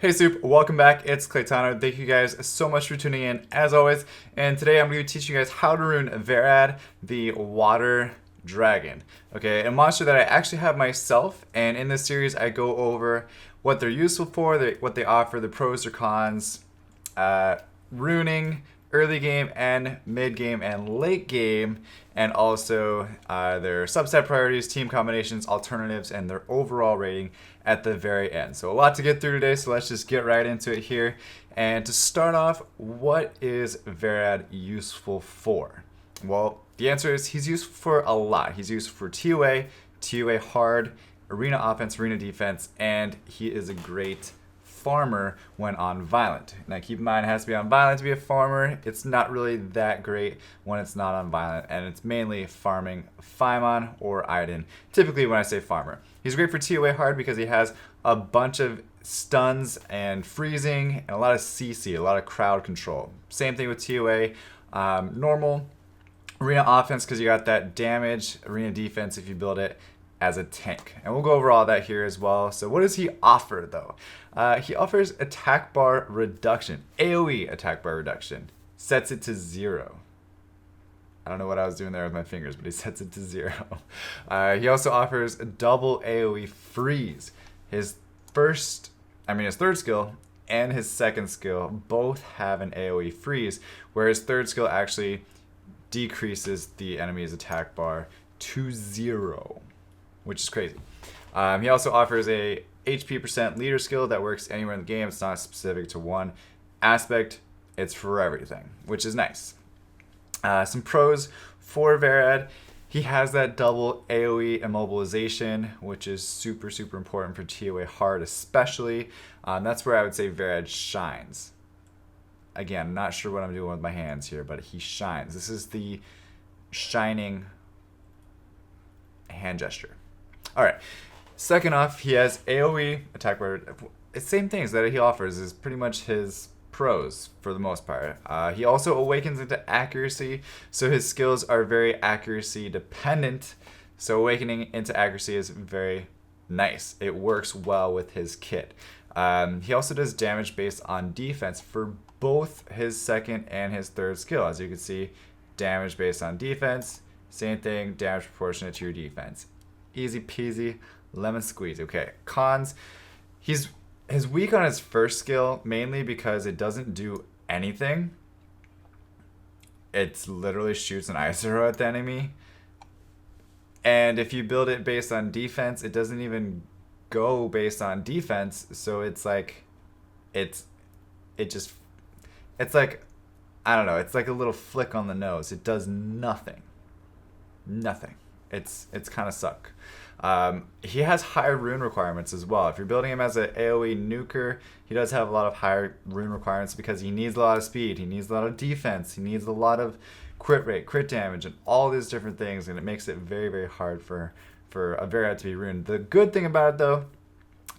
Hey Soup, welcome back. It's Claytano. Thank you guys so much for tuning in as always. And today I'm going to be teaching you guys how to rune Verad, the water dragon. Okay, a monster that I actually have myself, and in this series I go over what they're useful for, what they offer, the pros or cons, runing, early game and mid game and late game, and also their subset priorities, team combinations, alternatives, and their overall rating at the very end. So a lot to get through today, so let's just get right into it here. And to start off, what is Verad useful for? Well, the answer is he's useful for a lot. He's useful for TOA, TOA hard, arena offense, arena defense, and he is a great farmer when on violent. Now keep in mind, it has to be on violent to be a farmer. It's not really that great when it's not on violent, and it's mainly farming Phaimon or Iden, typically when I say farmer. He's great for TOA hard because he has a bunch of stuns and freezing and a lot of CC, a lot of crowd control. Same thing with TOA normal. Arena offense because you got that damage. Arena defense if you build it as a tank. And we'll go over all that here as well. So what does he offer though? He offers attack bar reduction, AoE attack bar reduction, sets it to 0. I don't know what I was doing there with my fingers, but he sets it to 0. He also offers a double AoE freeze. His third skill and his second skill both have an AoE freeze, where his third skill actually decreases the enemy's attack bar to 0, which is crazy. He also offers a HP percent leader skill that works anywhere in the game. It's not specific to one aspect. It's for everything, which is nice. Some pros for Verad. He has that double AoE immobilization, which is super, super important for TOA hard especially. That's where I would say Verad shines. Again, I'm not sure what I'm doing with my hands here, but he shines. This is the shining hand gesture. All right. Second off, he has AoE attack bar. Same things that he offers is pretty much his pros for the most part. He also awakens into accuracy, so his skills are very accuracy dependent. So awakening into accuracy is very nice. It works well with his kit. He also does damage based on defense for both his second and his third skill. As you can see, damage based on defense, same thing, damage proportionate to your defense. Easy peasy, lemon squeeze. Okay, cons. He's weak on his first skill, mainly because it doesn't do anything. It literally shoots an ice arrow at the enemy. And if you build it based on defense, it doesn't even go based on defense. So it's like, it's like, I don't know, it's like a little flick on the nose. It does nothing. Nothing. It's kind of suck. He has high rune requirements as well. If you're building him as an AoE nuker, he does have a lot of higher rune requirements because he needs a lot of speed, he needs a lot of defense, he needs a lot of crit rate, crit damage, and all these different things, and it makes it very, very hard for a Verad to be runed. The good thing about it though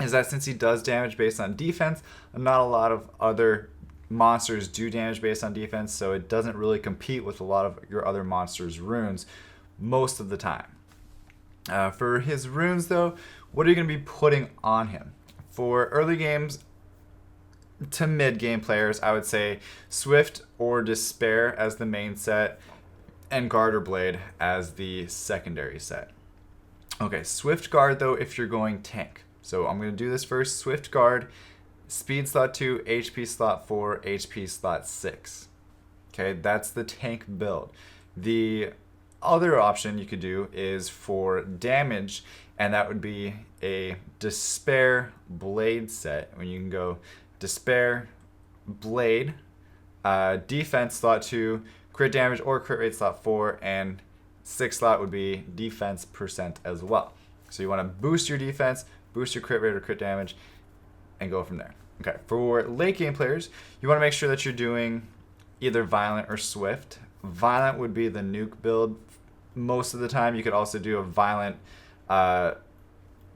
is that since he does damage based on defense, not a lot of other monsters do damage based on defense, so it doesn't really compete with a lot of your other monsters' runes most of the time. For his runes though, what are you going to be putting on him? For early games to mid game players, I would say Swift or Despair as the main set, and Guard or Blade as the secondary set. Okay, Swift Guard though if you're going tank. So I'm going to do this first. Swift Guard, speed slot 2, HP slot 4, HP slot 6. Okay, that's the tank build. The other option you could do is for damage, and that would be a Despair Blade set. When you can go Despair Blade, defense slot 2, crit damage or crit rate slot 4, and 6 slot would be defense percent as well. So you want to boost your defense, boost your crit rate or crit damage, and go from there. Okay, for late game players, you want to make sure that you're doing either Violent or Swift. Violent would be the nuke build most of the time. You could also do a Violent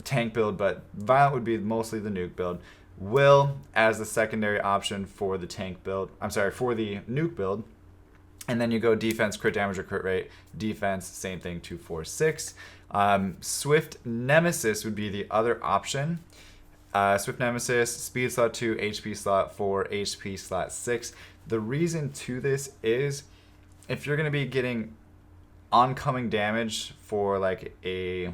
tank build, but Violent would be mostly the nuke build. Will as the secondary option for the tank build. For the nuke build. And then you go defense, crit damage or crit rate. Defense, same thing, 2, 4, 6. Swift Nemesis would be the other option. Swift Nemesis, speed slot 2, HP slot 4, HP slot 6. The reason to this is if you're going to be getting oncoming damage for like a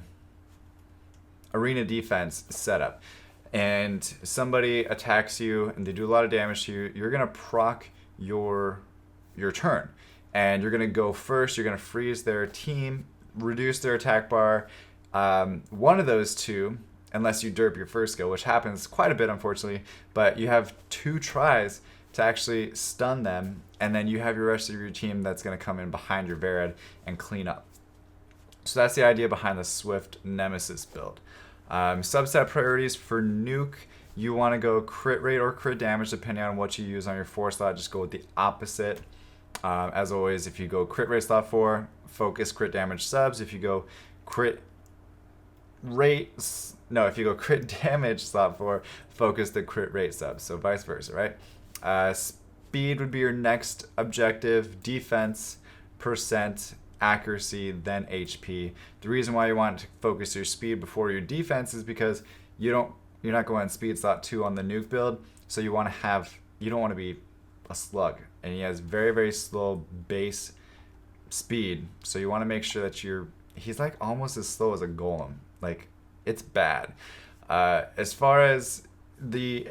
arena defense setup and somebody attacks you and they do a lot of damage to you, you're going to proc your turn. And you're going to go first, you're going to freeze their team, reduce their attack bar. One of those two, unless you derp your first skill, which happens quite a bit unfortunately, but you have 2 tries to actually stun them, and then you have your rest of your team that's going to come in behind your Verad and clean up. So that's the idea behind the Swift Nemesis build. Subset priorities for nuke, you want to go crit rate or crit damage depending on what you use on your 4 slot. Just go with the opposite. As always, if you go crit rate slot 4, focus crit damage subs. If you go crit damage slot 4, focus the crit rate subs. So vice versa, right? Speed would be your next objective. Defense, percent, accuracy, then HP. The reason why you want to focus your speed before your defense is because you're not going speed slot 2 on the nuke build, so you don't want to be a slug, and he has very, very slow base speed, so you want to make sure that he's like almost as slow as a golem. Like, it's bad. As far as the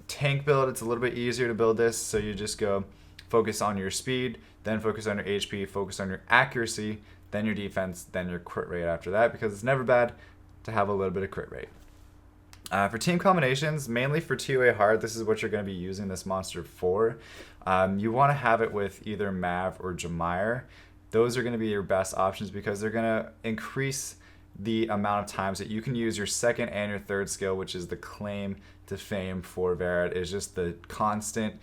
tank build, it's a little bit easier to build this, so you just go focus on your speed, then focus on your HP, focus on your accuracy, then your defense, then your crit rate after that, because it's never bad to have a little bit of crit rate. For team combinations, mainly for TOA hard, this is what you're going to be using this monster for. You want to have it with either Mav or Jemire. Those are going to be your best options because they're going to increase the amount of times that you can use your second and your third skill, which is the claim to fame for Verad, is just the constant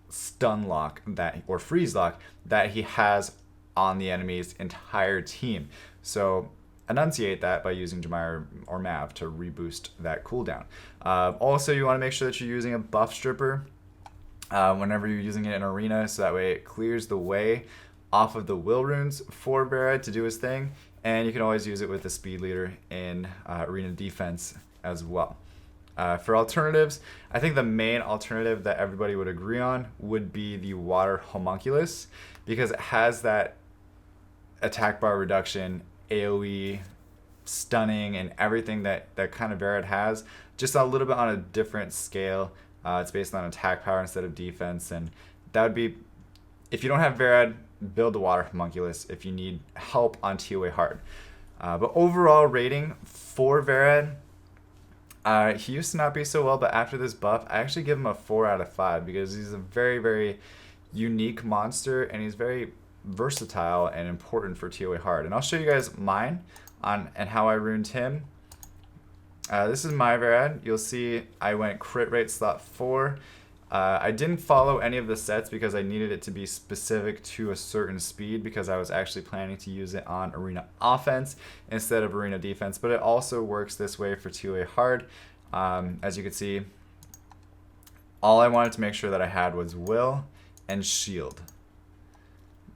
stun lock or freeze lock that he has on the enemy's entire team. So enunciate that by using Jemire or Mav to reboost that cooldown. Also, you want to make sure that you're using a buff stripper whenever you're using it in arena, so that way it clears the way off of the will runes for Verad to do his thing, and you can always use it with the speed leader in arena defense as well. For alternatives, I think the main alternative that everybody would agree on would be the water homunculus, because it has that attack bar reduction, AoE, stunning, and everything that kind of Verad has, just a little bit on a different scale. It's based on attack power instead of defense, and that would be, if you don't have Verad, build the water homunculus if you need help on TOA hard. But overall rating for Verad, he used to not be so well, but after this buff, I actually give him a 4 out of 5 because he's a very, very unique monster, and he's very versatile and important for TOA hard. And I'll show you guys mine and how I ruined him. This is my Verad. You'll see I went crit rate slot 4. I didn't follow any of the sets because I needed it to be specific to a certain speed, because I was actually planning to use it on arena offense instead of arena defense, but it also works this way for TOA hard. As you can see, all I wanted to make sure that I had was will and shield.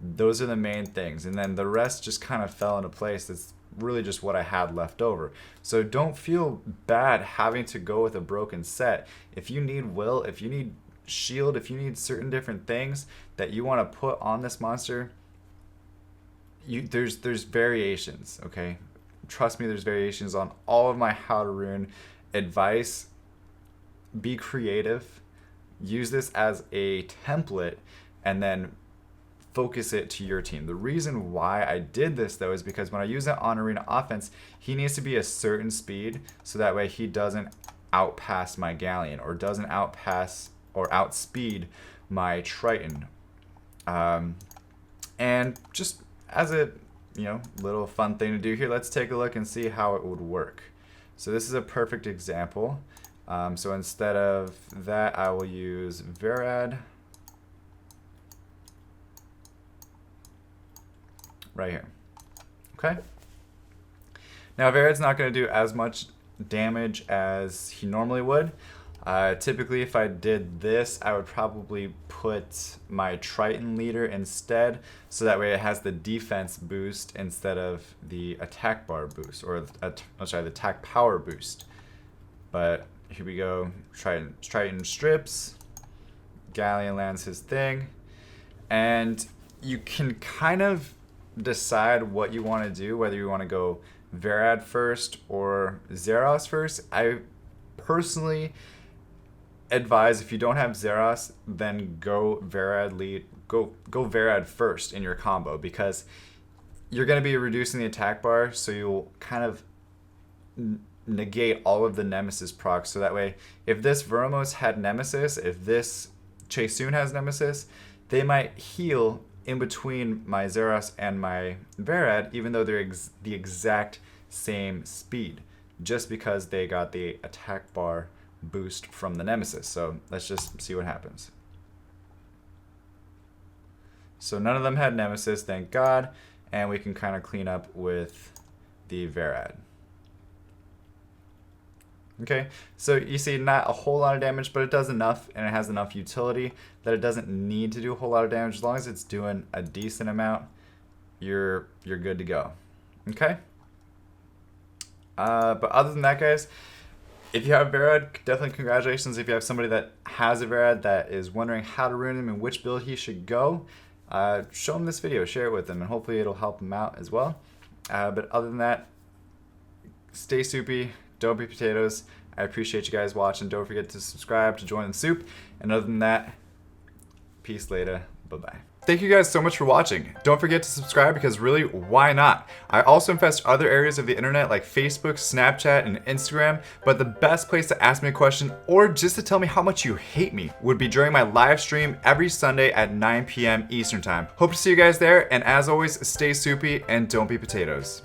Those are the main things, and then the rest just kind of fell into place. That's really just what I had left over. So don't feel bad having to go with a broken set. If you need will, if you need shield, if you need certain different things that you want to put on this monster, there's variations, okay? Trust me, there's variations on all of my how to rune advice. Be creative, use this as a template, and then focus it to your team. The reason why I did this though is because when I use it on arena offense, he needs to be a certain speed, so that way he doesn't outpass my Galleon or doesn't outpass or outspeed my Triton. And just as a little fun thing to do here, let's take a look and see how it would work. So this is a perfect example. So instead of that, I will use Verad right here. Okay. Now Verad's not going to do as much damage as he normally would. Typically, if I did this, I would probably put my Triton leader instead, so that way it has the defense boost instead of the attack bar boost, or the attack power boost. But here we go. Triton strips. Galleon lands his thing. And you can kind of decide what you want to do, whether you want to go Verad first or Zeros first. I personally advise, if you don't have Zeros, then go Verad first in your combo, because you're going to be reducing the attack bar, so you'll kind of negate all of the Nemesis procs. So that way, if this Veromos had Nemesis, if this Chaesoon has Nemesis, they might heal in between my Zeros and my Verad, even though they're the exact same speed, just because they got the attack bar boost from the Nemesis. So let's just see what happens. So none of them had Nemesis, thank God, and we can kind of clean up with the Verad. Okay, so you see not a whole lot of damage, but it does enough, and it has enough utility that it doesn't need to do a whole lot of damage. As long as it's doing a decent amount, you're good to go. Okay? But other than that, guys, if you have Verad, definitely congratulations. If you have somebody that has a Verad that is wondering how to rune him and which build he should go, show him this video, share it with him, and hopefully it'll help him out as well. But other than that, stay soupy. Don't be potatoes. I appreciate you guys watching. Don't forget to subscribe to join the soup. And other than that, peace later. Bye-bye. Thank you guys so much for watching. Don't forget to subscribe, because really, why not? I also infest other areas of the internet like Facebook, Snapchat, and Instagram, but the best place to ask me a question or just to tell me how much you hate me would be during my live stream every Sunday at 9 p.m. Eastern Time. Hope to see you guys there, and as always, stay soupy and don't be potatoes.